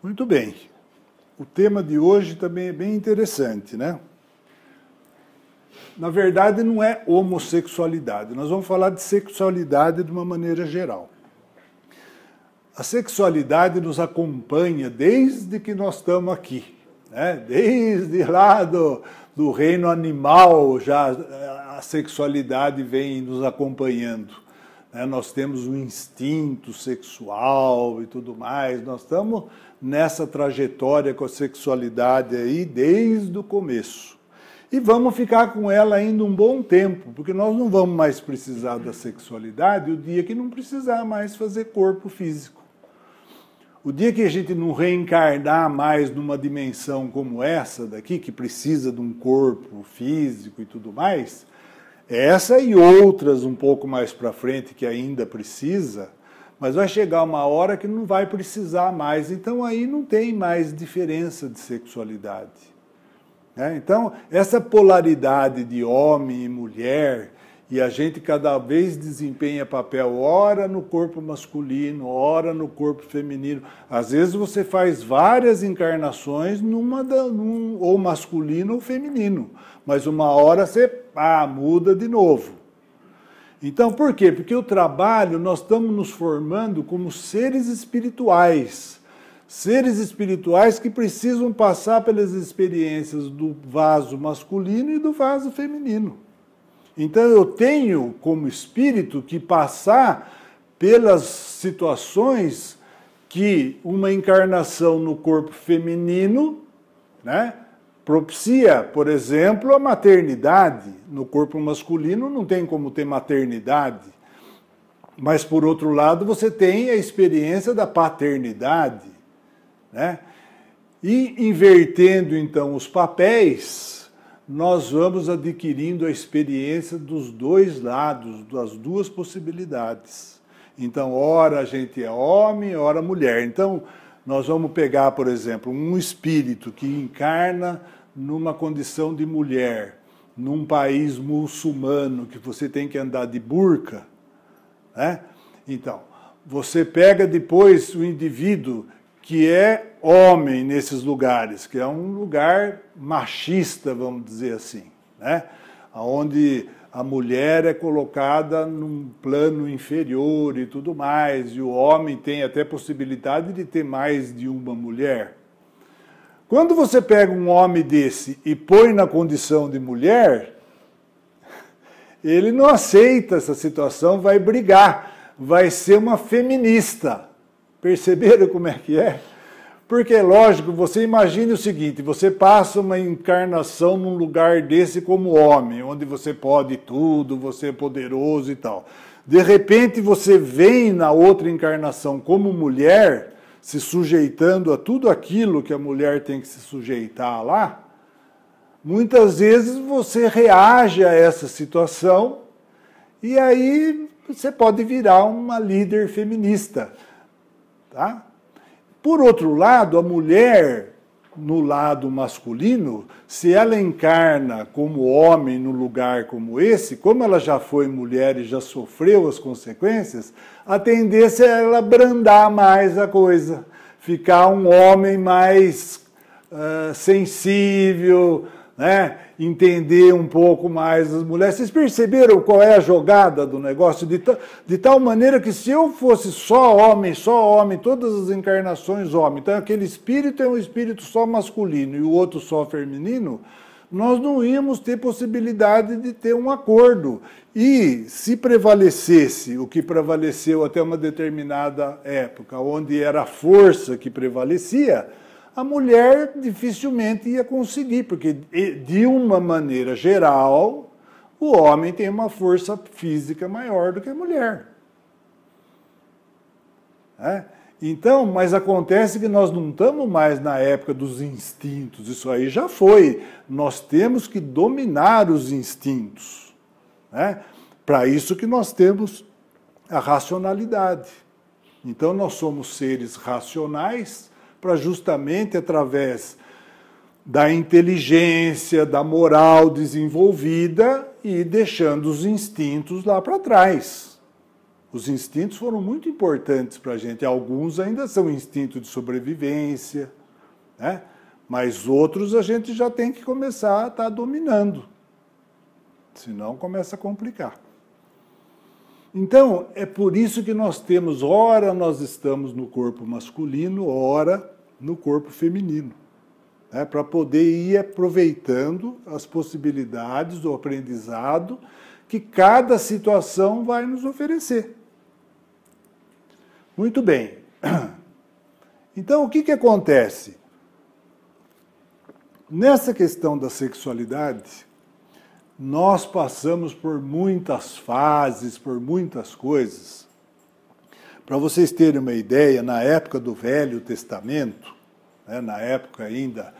Muito bem. O tema de hoje também é bem interessante, né? Na verdade, não é homossexualidade. Nós vamos falar de sexualidade de uma maneira geral. A sexualidade nos acompanha desde que nós estamos aqui, né? Desde lá do reino animal, já a sexualidade vem nos acompanhando. Nós temos um instinto sexual e tudo mais, nós estamos nessa trajetória com a sexualidade aí desde o começo. E vamos ficar com ela ainda um bom tempo, porque nós não vamos mais precisar da sexualidade o dia que não precisar mais fazer corpo físico. O dia que a gente não reencarnar mais numa dimensão como essa daqui, que precisa de um corpo físico e tudo mais, essa e outras um pouco mais para frente que ainda precisa, mas vai chegar uma hora que não vai precisar mais, então aí não tem mais diferença de sexualidade. Então, essa polaridade de homem e mulher, e a gente cada vez desempenha papel, ora no corpo masculino, ora no corpo feminino. Às vezes você faz várias encarnações ou masculino ou feminino, mas uma hora você muda de novo. Então, por quê? Porque o trabalho, nós estamos nos formando como seres espirituais. Seres espirituais que precisam passar pelas experiências do vaso masculino e do vaso feminino. Então eu tenho como espírito que passar pelas situações que uma encarnação no corpo feminino, né, propicia, por exemplo, a maternidade. No corpo masculino não tem como ter maternidade, mas por outro lado você tem a experiência da paternidade, né? E invertendo então os papéis, nós vamos adquirindo a experiência dos dois lados, das duas possibilidades. Então, ora a gente é homem, ora mulher. Então, nós vamos pegar, por exemplo, um espírito que encarna numa condição de mulher, num país muçulmano, que você tem que andar de burca, né? Então, você pega depois o indivíduo que é homem nesses lugares, que é um lugar machista, vamos dizer assim, né? Onde a mulher é colocada num plano inferior e tudo mais, e o homem tem até possibilidade de ter mais de uma mulher. Quando você pega um homem desse e põe na condição de mulher, ele não aceita essa situação, vai brigar, vai ser uma feminista. Perceberam como é que é? Porque, lógico, você imagine o seguinte, você passa uma encarnação num lugar desse como homem, onde você pode tudo, você é poderoso e tal. De repente, você vem na outra encarnação como mulher, se sujeitando a tudo aquilo que a mulher tem que se sujeitar lá. Muitas vezes você reage a essa situação e aí você pode virar uma líder feminista. Tá? Por outro lado, a mulher, no lado masculino, se ela encarna como homem num lugar como esse, como ela já foi mulher e já sofreu as consequências, a tendência é ela abrandar mais a coisa, ficar um homem mais sensível, né? Entender um pouco mais as mulheres. Vocês perceberam qual é a jogada do negócio? De tal maneira que se eu fosse só homem, todas as encarnações homem, então aquele espírito é um espírito só masculino e o outro só feminino, nós não íamos ter possibilidade de ter um acordo. E se prevalecesse o que prevaleceu até uma determinada época, onde era a força que prevalecia, a mulher dificilmente ia conseguir, porque de uma maneira geral, o homem tem uma força física maior do que a mulher. Então, mas acontece que nós não estamos mais na época dos instintos, isso aí já foi. Nós temos que dominar os instintos. Para isso que nós temos a racionalidade. Então, nós somos seres racionais, para justamente através da inteligência, da moral desenvolvida e deixando os instintos lá para trás. Os instintos foram muito importantes para a gente. Alguns ainda são instinto de sobrevivência, né? Mas outros a gente já tem que começar a estar dominando. Senão começa a complicar. Então, é por isso que nós temos, ora nós estamos no corpo masculino, ora no corpo feminino. Né? Para poder ir aproveitando as possibilidades do aprendizado que cada situação vai nos oferecer. Muito bem. Então, o que acontece? Nessa questão da sexualidade, nós passamos por muitas fases, por muitas coisas. Para vocês terem uma ideia, na época do Velho Testamento, né, na época ainda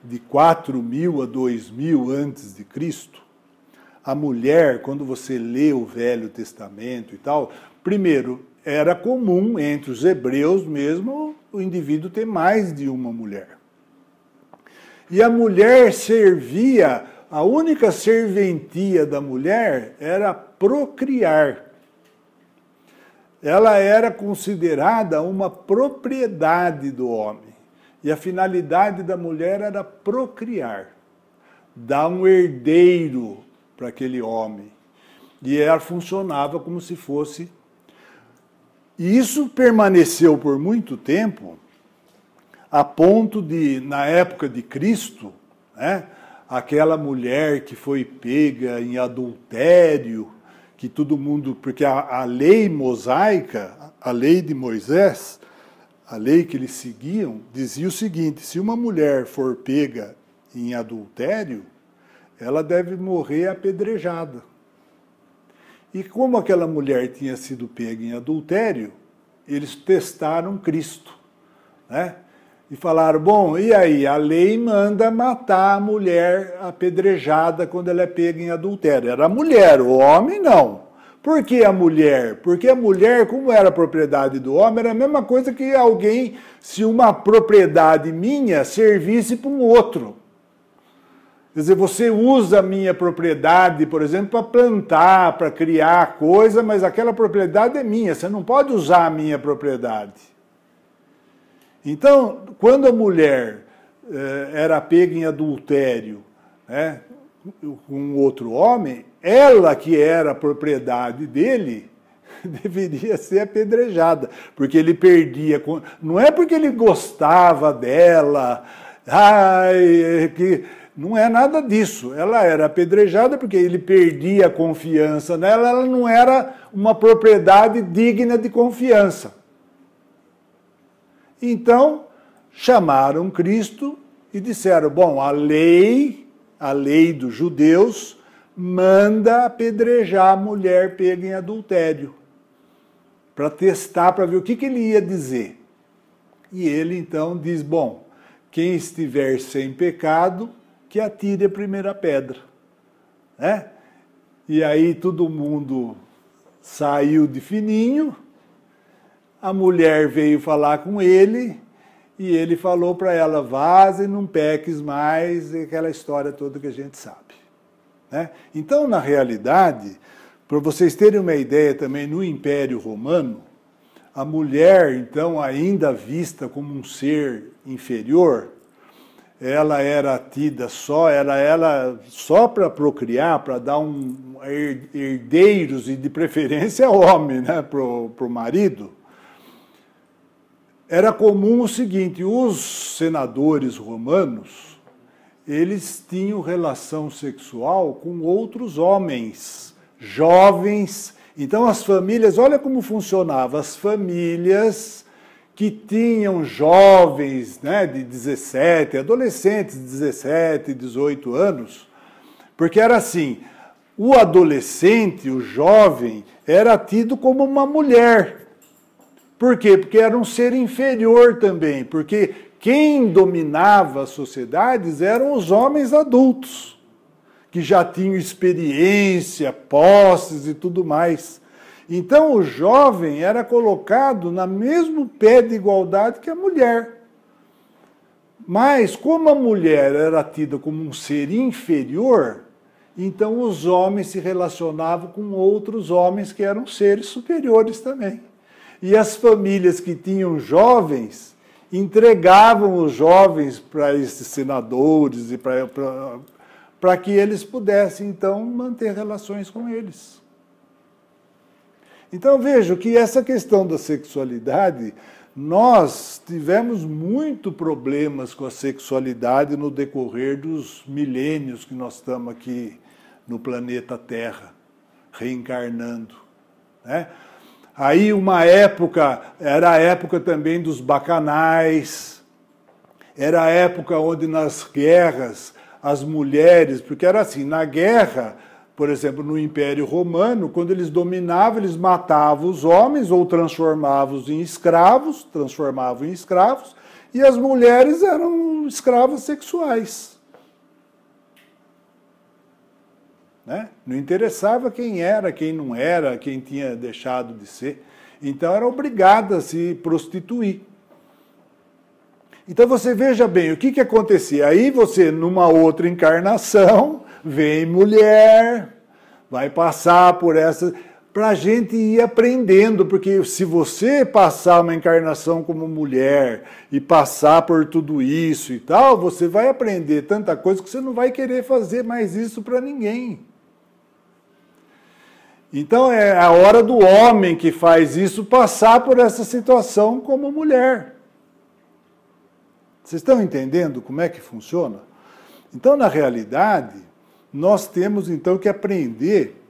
de 4.000 a 2.000 antes de Cristo, a mulher, quando você lê o Velho Testamento e tal, primeiro, era comum entre os hebreus mesmo o indivíduo ter mais de uma mulher. E a mulher servia, a única serventia da mulher era procriar. Ela era considerada uma propriedade do homem. E a finalidade da mulher era procriar, dar um herdeiro para aquele homem. E ela funcionava como se fosse. E isso permaneceu por muito tempo, a ponto de, na época de Cristo, né, aquela mulher que foi pega em adultério, que todo mundo, porque a lei mosaica, a lei de Moisés, a lei que eles seguiam, dizia o seguinte: se uma mulher for pega em adultério, ela deve morrer apedrejada. E como aquela mulher tinha sido pega em adultério, eles testaram Cristo, né? E falaram, bom, e aí? A lei manda matar a mulher apedrejada quando ela é pega em adultério. Era a mulher, o homem não. Por que a mulher? Porque a mulher, como era propriedade do homem, era a mesma coisa que alguém, se uma propriedade minha servisse para um outro. Quer dizer, você usa a minha propriedade, por exemplo, para plantar, para criar coisa, mas aquela propriedade é minha, você não pode usar a minha propriedade. Então, quando a mulher era pega em adultério, né, com outro homem, ela que era a propriedade dele, deveria ser apedrejada, porque ele perdia. Não é porque ele gostava dela, não é nada disso. Ela era apedrejada porque ele perdia a confiança nela, ela não era uma propriedade digna de confiança. Então, chamaram Cristo e disseram, bom, a lei dos judeus manda apedrejar a mulher pega em adultério, para testar, para ver o que ele ia dizer. E ele então diz, bom, quem estiver sem pecado, que atire a primeira pedra. Né? E aí todo mundo saiu de fininho. A mulher veio falar com ele e ele falou para ela, vaze, não peques mais, e aquela história toda que a gente sabe. Né? Então, na realidade, para vocês terem uma ideia também, no Império Romano, a mulher, então, ainda vista como um ser inferior, ela era tida só, ela só para procriar, para dar herdeiros, e de preferência homem, né, para o marido. Era comum o seguinte, os senadores romanos, eles tinham relação sexual com outros homens, jovens. Então as famílias, olha como funcionava, as famílias que tinham jovens, né, de 17, adolescentes de 17, 18 anos, porque era assim, o adolescente, o jovem, era tido como uma mulher. Por quê? Porque era um ser inferior também, porque quem dominava as sociedades eram os homens adultos, que já tinham experiência, posses e tudo mais. Então o jovem era colocado no mesmo pé de igualdade que a mulher. Mas como a mulher era tida como um ser inferior, então os homens se relacionavam com outros homens que eram seres superiores também. E as famílias que tinham jovens entregavam os jovens para esses senadores e para que eles pudessem, então, manter relações com eles. Então, vejo que essa questão da sexualidade, nós tivemos muito problemas com a sexualidade no decorrer dos milênios que nós estamos aqui no planeta Terra, reencarnando, né? Aí uma época, era a época também dos bacanais, era a época onde nas guerras as mulheres, porque era assim, na guerra, por exemplo, no Império Romano, quando eles dominavam, eles matavam os homens ou transformavam em escravos, e as mulheres eram escravas sexuais. Né? Não interessava quem era, quem não era, quem tinha deixado de ser. Então era obrigada a se prostituir. Então você veja bem, o que acontecia? Aí você, numa outra encarnação, vem mulher, vai passar por essa... Para a gente ir aprendendo, porque se você passar uma encarnação como mulher e passar por tudo isso e tal, você vai aprender tanta coisa que você não vai querer fazer mais isso para ninguém. Então é a hora do homem que faz isso passar por essa situação como mulher. Vocês estão entendendo como é que funciona? Então, na realidade, nós temos então que aprender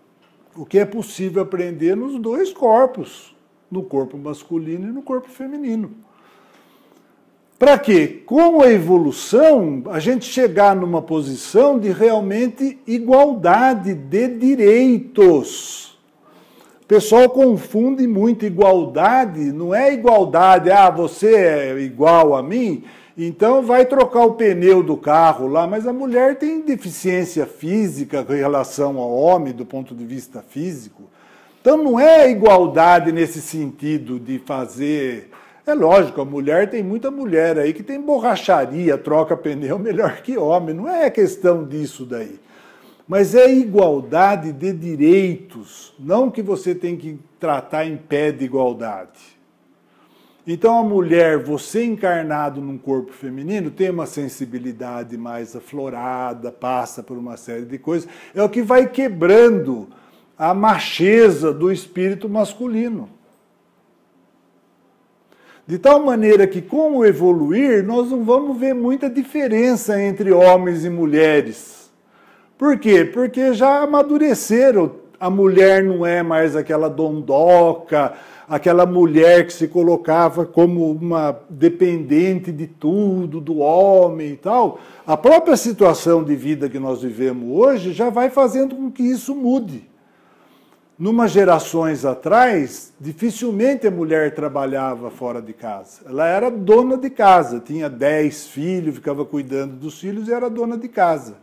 o que é possível aprender nos dois corpos, no corpo masculino e no corpo feminino. Para quê? Com a evolução, a gente chegar numa posição de realmente igualdade de direitos. O pessoal confunde muito igualdade, não é igualdade, você é igual a mim, então vai trocar o pneu do carro lá, mas a mulher tem deficiência física em relação ao homem, do ponto de vista físico. Então não é igualdade nesse sentido de fazer... É lógico, a mulher, tem muita mulher aí que tem borracharia, troca pneu melhor que homem, não é questão disso daí. Mas é igualdade de direitos, não que você tem que tratar em pé de igualdade. Então a mulher, você encarnado num corpo feminino, tem uma sensibilidade mais aflorada, passa por uma série de coisas, é o que vai quebrando a macheza do espírito masculino. De tal maneira que, com o evoluir, nós não vamos ver muita diferença entre homens e mulheres. Por quê? Porque já amadureceram. A mulher não é mais aquela dondoca, aquela mulher que se colocava como uma dependente de tudo, do homem e tal. A própria situação de vida que nós vivemos hoje já vai fazendo com que isso mude. Numas gerações atrás, dificilmente a mulher trabalhava fora de casa. Ela era dona de casa, tinha 10 filhos, ficava cuidando dos filhos e era dona de casa.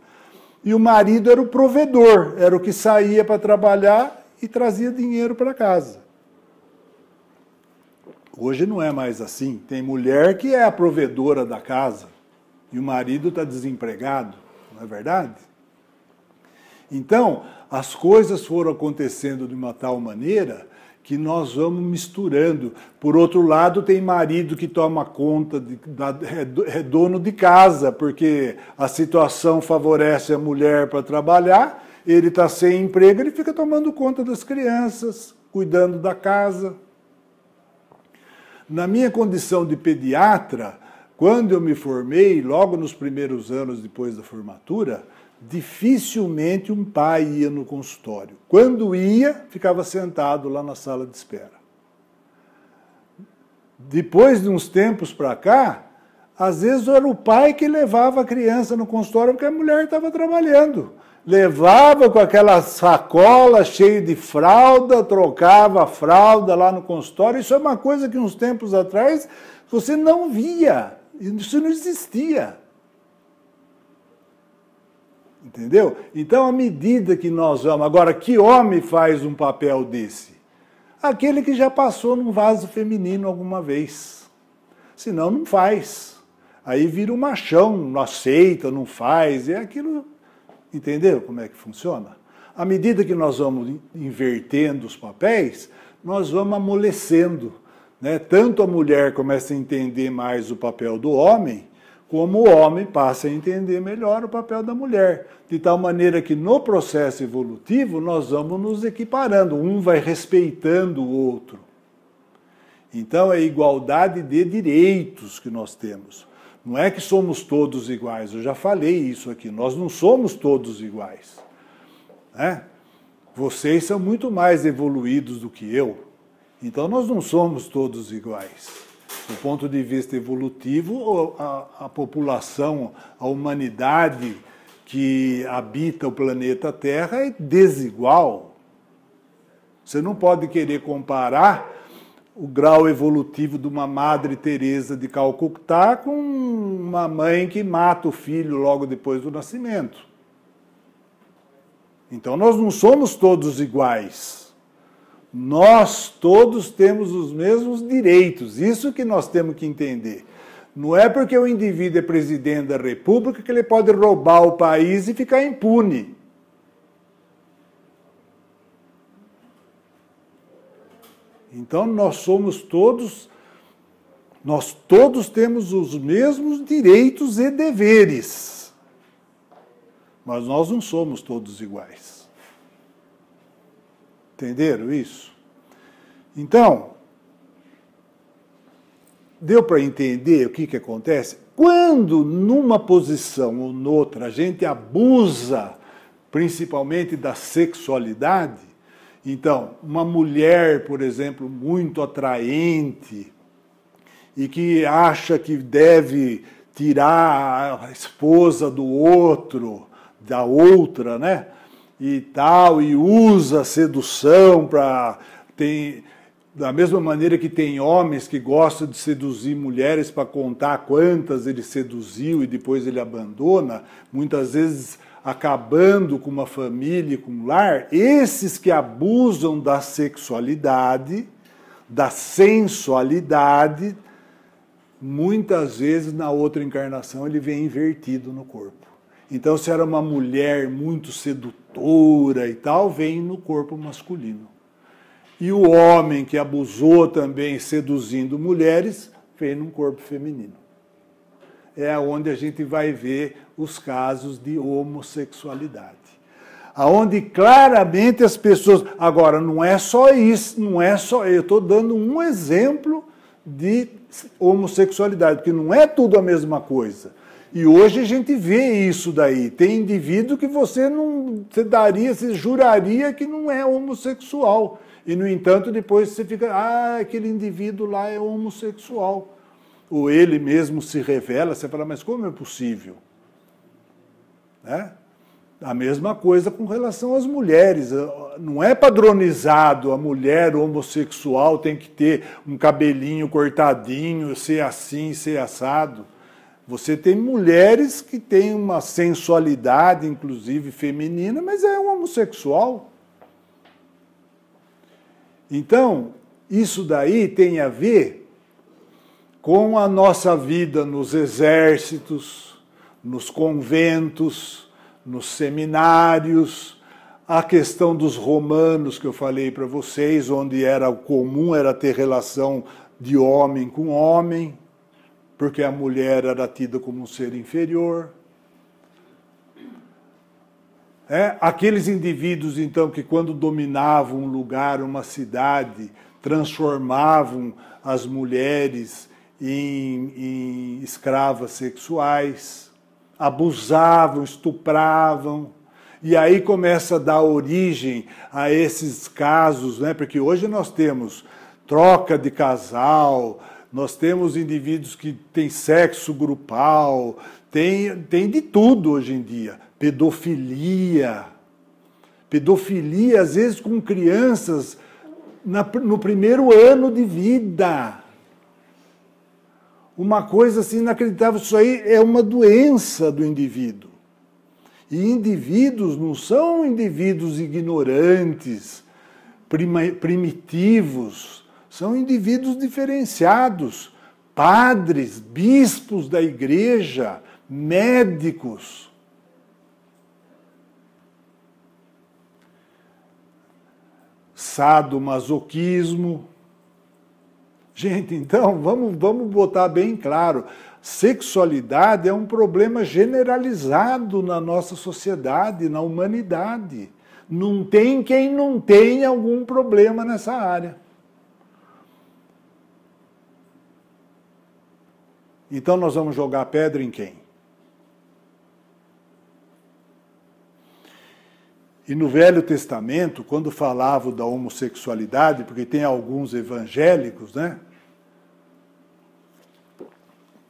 E o marido era o provedor, era o que saía para trabalhar e trazia dinheiro para casa. Hoje não é mais assim. Tem mulher que é a provedora da casa e o marido está desempregado, não é verdade? Então, as coisas foram acontecendo de uma tal maneira que nós vamos misturando. Por outro lado, tem marido que toma conta, é dono de casa, porque a situação favorece a mulher para trabalhar, ele está sem emprego, ele fica tomando conta das crianças, cuidando da casa. Na minha condição de pediatra, quando eu me formei, logo nos primeiros anos depois da formatura, dificilmente um pai ia no consultório. Quando ia, ficava sentado lá na sala de espera. Depois de uns tempos para cá, às vezes era o pai que levava a criança no consultório porque a mulher estava trabalhando. Levava com aquela sacola cheia de fralda, trocava a fralda lá no consultório. Isso é uma coisa que uns tempos atrás você não via, isso não existia. Entendeu? Então, à medida que nós vamos... Agora, que homem faz um papel desse? Aquele que já passou num vaso feminino alguma vez. Senão não faz. Aí vira um machão, não aceita, não faz, é aquilo. Entendeu como é que funciona? À medida que nós vamos invertendo os papéis, nós vamos amolecendo, né? Tanto a mulher começa a entender mais o papel do homem, como o homem passa a entender melhor o papel da mulher. De tal maneira que no processo evolutivo nós vamos nos equiparando, um vai respeitando o outro. Então é igualdade de direitos que nós temos. Não é que somos todos iguais, eu já falei isso aqui, nós não somos todos iguais. Né? Vocês são muito mais evoluídos do que eu, então nós não somos todos iguais. Do ponto de vista evolutivo, a população, a humanidade que habita o planeta Terra é desigual. Você não pode querer comparar o grau evolutivo de uma Madre Teresa de Calcutá com uma mãe que mata o filho logo depois do nascimento. Então nós não somos todos iguais. Nós todos temos os mesmos direitos. Isso que nós temos que entender. Não é porque o indivíduo é presidente da República que ele pode roubar o país e ficar impune. Então nós todos temos os mesmos direitos e deveres. Mas nós não somos todos iguais. Entenderam isso? Então, deu para entender o que acontece? Quando numa posição ou noutra a gente abusa, principalmente da sexualidade, então, uma mulher, por exemplo, muito atraente e que acha que deve tirar a esposa do outro, da outra, né? E tal, e usa a sedução para... Da mesma maneira que tem homens que gostam de seduzir mulheres para contar quantas ele seduziu e depois ele abandona, muitas vezes acabando com uma família, com um lar, esses que abusam da sexualidade, da sensualidade, muitas vezes na outra encarnação ele vem invertido no corpo. Então, se era uma mulher muito sedutora e tal, vem no corpo masculino. E o homem que abusou também seduzindo mulheres, vem num corpo feminino. É onde a gente vai ver os casos de homossexualidade. Aonde claramente as pessoas... Agora, não é só isso, não é só... Eu estou dando um exemplo de homossexualidade, porque não é tudo a mesma coisa. E hoje a gente vê isso daí. Tem indivíduo que você juraria que não é homossexual. E, no entanto, depois você fica, aquele indivíduo lá é homossexual. Ou ele mesmo se revela, você fala, mas como é possível? Né? A mesma coisa com relação às mulheres. Não é padronizado, a mulher homossexual tem que ter um cabelinho cortadinho, ser assim, ser assado. Você tem mulheres que têm uma sensualidade, inclusive feminina, mas é um homossexual. Então, isso daí tem a ver com a nossa vida nos exércitos, nos conventos, nos seminários, a questão dos romanos que eu falei para vocês, onde era o comum era ter relação de homem com homem, porque a mulher era tida como um ser inferior. Aqueles indivíduos, então, que quando dominavam um lugar, uma cidade, transformavam as mulheres em escravas sexuais, abusavam, estupravam, e aí começa a dar origem a esses casos, né? Porque hoje nós temos troca de casal, nós temos indivíduos que têm sexo grupal, tem de tudo hoje em dia. Pedofilia, às vezes com crianças no primeiro ano de vida. Uma coisa assim inacreditável, isso aí é uma doença do indivíduo. E indivíduos não são indivíduos ignorantes, primitivos, são indivíduos diferenciados, padres, bispos da igreja, médicos. Sadomasoquismo. Gente, então, vamos botar bem claro, sexualidade é um problema generalizado na nossa sociedade, na humanidade. Não tem quem não tenha algum problema nessa área. Então nós vamos jogar pedra em quem? E no Velho Testamento, quando falavam da homossexualidade, porque tem alguns evangélicos, né,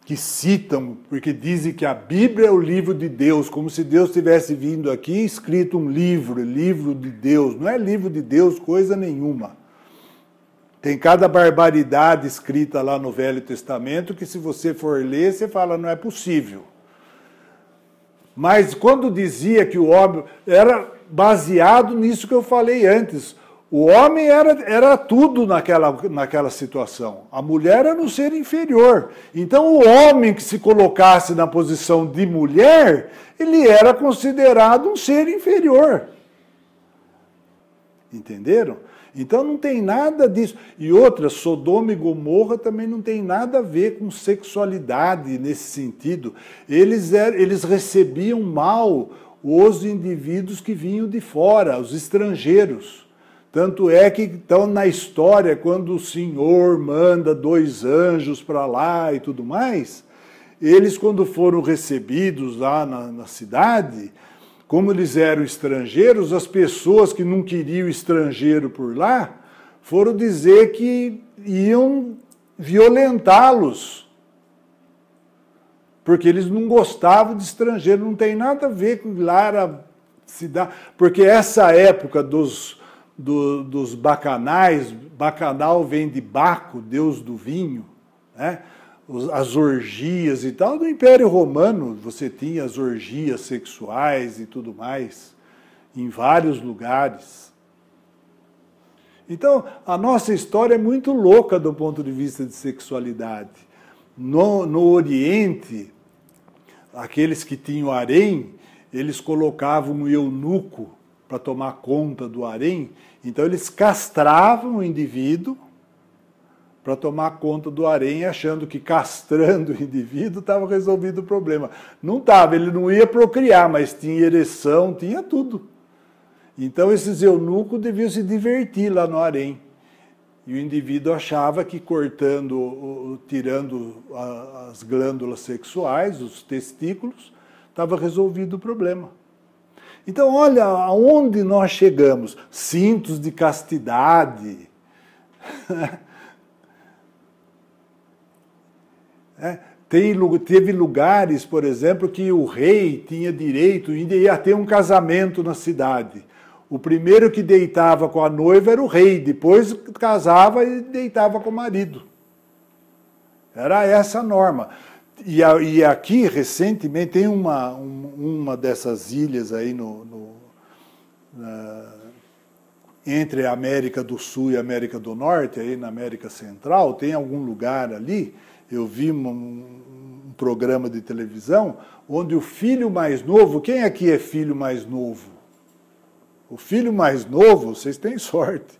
que citam, porque dizem que a Bíblia é o livro de Deus, como se Deus tivesse vindo aqui e escrito um livro, livro de Deus. Não é livro de Deus coisa nenhuma. Tem cada barbaridade escrita lá no Velho Testamento que, se você for ler, você fala, não é possível. Mas quando dizia que o homem era baseado nisso que eu falei antes, o homem era tudo naquela situação. A mulher era um ser inferior. Então o homem que se colocasse na posição de mulher, ele era considerado um ser inferior. Entenderam? Então não tem nada disso. E outra, Sodoma e Gomorra também não tem nada a ver com sexualidade nesse sentido. Eles recebiam mal os indivíduos que vinham de fora, os estrangeiros. Tanto é que estão na história, quando o Senhor manda 2 anjos para lá e tudo mais, eles, quando foram recebidos lá na cidade, como eles eram estrangeiros, as pessoas que não queriam estrangeiro por lá foram dizer que iam violentá-los, porque eles não gostavam de estrangeiro. Não tem nada a ver com lá a cidade, porque essa época dos bacanais, bacanal vem de Baco, deus do vinho, né? As orgias e tal. No Império Romano você tinha as orgias sexuais e tudo mais, em vários lugares. Então, a nossa história é muito louca do ponto de vista de sexualidade. No Oriente, aqueles que tinham harém, eles colocavam um eunuco para tomar conta do harém, então eles castravam o indivíduo para tomar conta do harém, achando que castrando o indivíduo estava resolvido o problema. Não estava, ele não ia procriar, mas tinha ereção, tinha tudo. Então esses eunucos deviam se divertir lá no harém. E o indivíduo achava que tirando as glândulas sexuais, os testículos, estava resolvido o problema. Então olha aonde nós chegamos. Cintos de castidade. Teve lugares, por exemplo, que o rei tinha direito, ia ter um casamento na cidade. O primeiro que deitava com a noiva era o rei, depois casava e deitava com o marido. Era essa a norma. E aqui, recentemente, tem uma dessas ilhas aí entre a América do Sul e a América do Norte, aí na América Central, tem algum lugar ali. Eu vi um programa de televisão onde o filho mais novo... Quem aqui é filho mais novo? O filho mais novo, vocês têm sorte,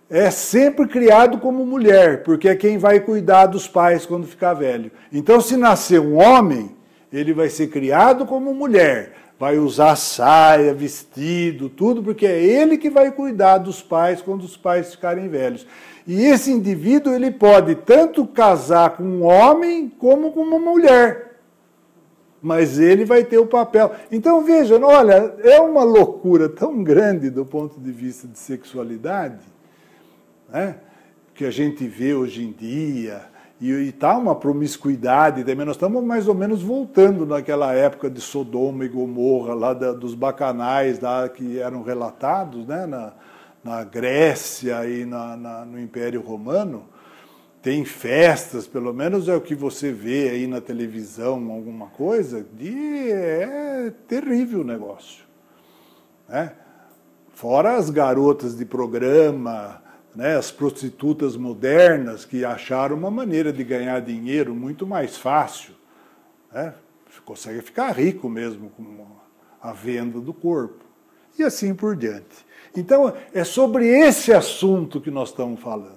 é sempre criado como mulher, porque é quem vai cuidar dos pais quando ficar velho. Então, se nascer um homem, ele vai ser criado como mulher, vai usar saia, vestido, tudo, porque é ele que vai cuidar dos pais quando os pais ficarem velhos. E esse indivíduo, ele pode tanto casar com um homem como com uma mulher. Mas ele vai ter o papel. Então, vejam, olha, é uma loucura tão grande do ponto de vista de sexualidade, né, que a gente vê hoje em dia, e está uma promiscuidade também. Nós estamos mais ou menos voltando naquela época de Sodoma e Gomorra, lá dos bacanais lá, que eram relatados, né, na Grécia e no Império Romano. Tem festas, pelo menos é o que você vê aí na televisão, alguma coisa, é terrível o negócio. Né? Fora as garotas de programa, né, as prostitutas modernas que acharam uma maneira de ganhar dinheiro muito mais fácil, né? Você consegue ficar rico mesmo com a venda do corpo. E assim por diante. Então, é sobre esse assunto que nós estamos falando.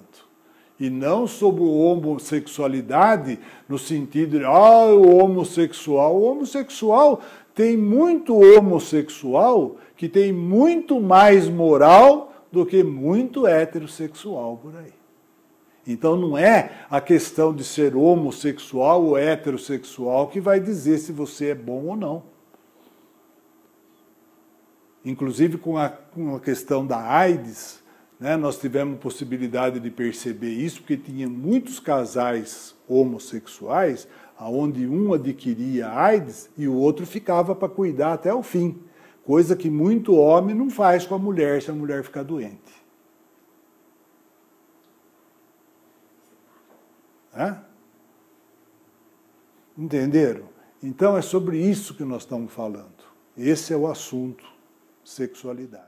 E não sobre homossexualidade no sentido de, o homossexual. O homossexual, tem muito homossexual que tem muito mais moral do que muito heterossexual por aí. Então não é a questão de ser homossexual ou heterossexual que vai dizer se você é bom ou não. Inclusive com a questão da AIDS, né, nós tivemos possibilidade de perceber isso, porque tinha muitos casais homossexuais, onde um adquiria AIDS e o outro ficava para cuidar até o fim. Coisa que muito homem não faz com a mulher se a mulher ficar doente. Entenderam? Então é sobre isso que nós estamos falando. Esse é o assunto, sexualidade.